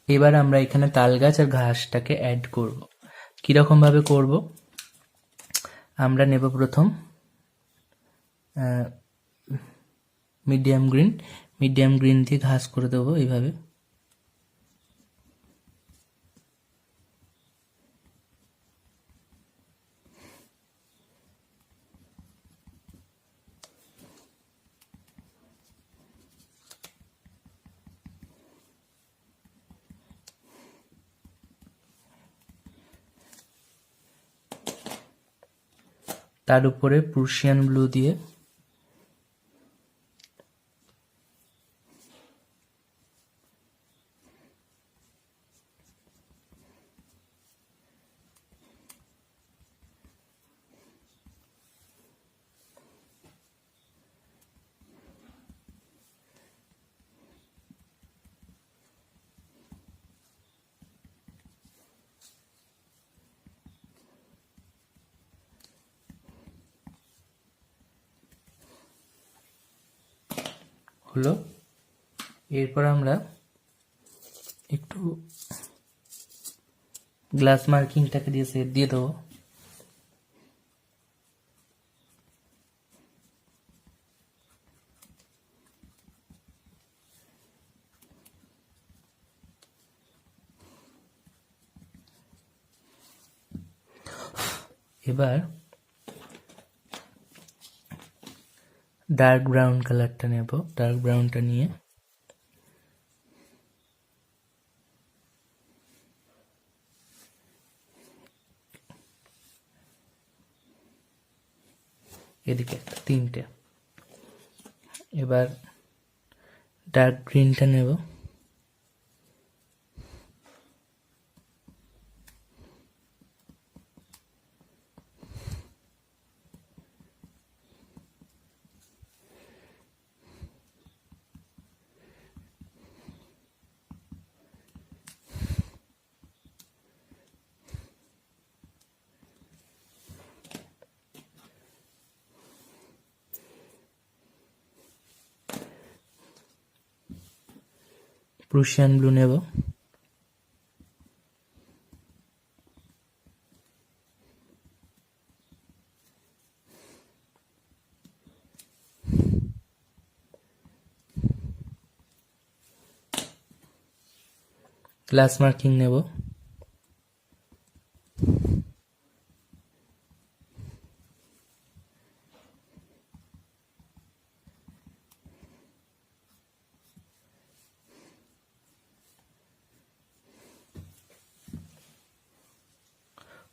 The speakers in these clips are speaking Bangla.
এবার আমরা এখানে তাল গাছ আর ঘাসটাকে অ্যাড করব। কিরকম ভাবে করব? আমরা নেব প্রথম মিডিয়াম গ্রিন দিয়ে ঘাস করে দেবো এইভাবে। তার উপরে প্রুশিয়ান ব্লু দিয়ে হলো। এরপর আমরা একটু গ্লাস মার্কিংটাকে দিয়ে সেট দিয়ে দেবো। এবার ডার্ক ব্রাউন কালারটা নেব। ডার্ক ব্রাউনটা নিয়ে এদিকে একটা, তিনটে। এবার ডার্ক গ্রিনটা নেব। প্রুশিয়ান ব্লু নেব। গ্লাস মার্কিং নেব।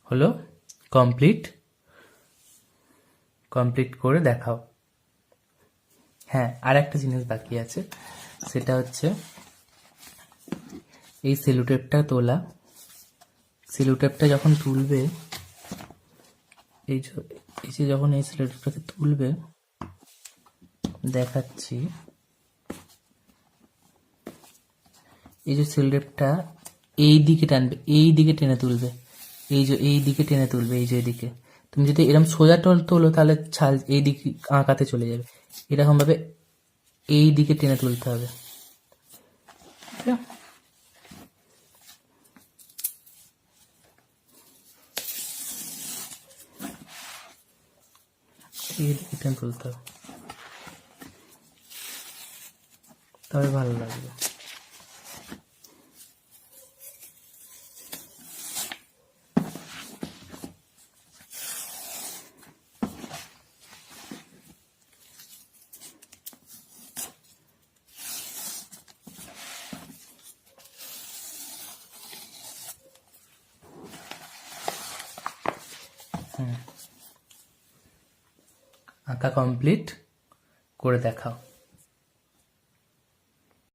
হলো, কমপ্লিট করে দেখাও। হ্যাঁ, আর একটা জিনিস বাকি আছে, সেটা হচ্ছে এই সেলোটেপটা তোলা। সেলোটেপটা যখন তুলবে, এই যে যখন এই সেলোটেপটাকে তুলবে, দেখাচ্ছি। এই যে সেলোটেপটা এই দিকে টানবে, এই দিকে টেনে তুলবে, এই দিকে টেনে তুলবে, এই যে এদিকে। তুমি যদি এরকম সোজা তোলো তাহলে ছাল এই দিকে আঁকাতে চলে যাবে। এরকম ভাবে এই দিকে টেনে তুলতে হবে। এই দিকে টেনে তুলতে হবে, তবে ভালো লাগবে। আঁকা কমপ্লিট করে দেখাও।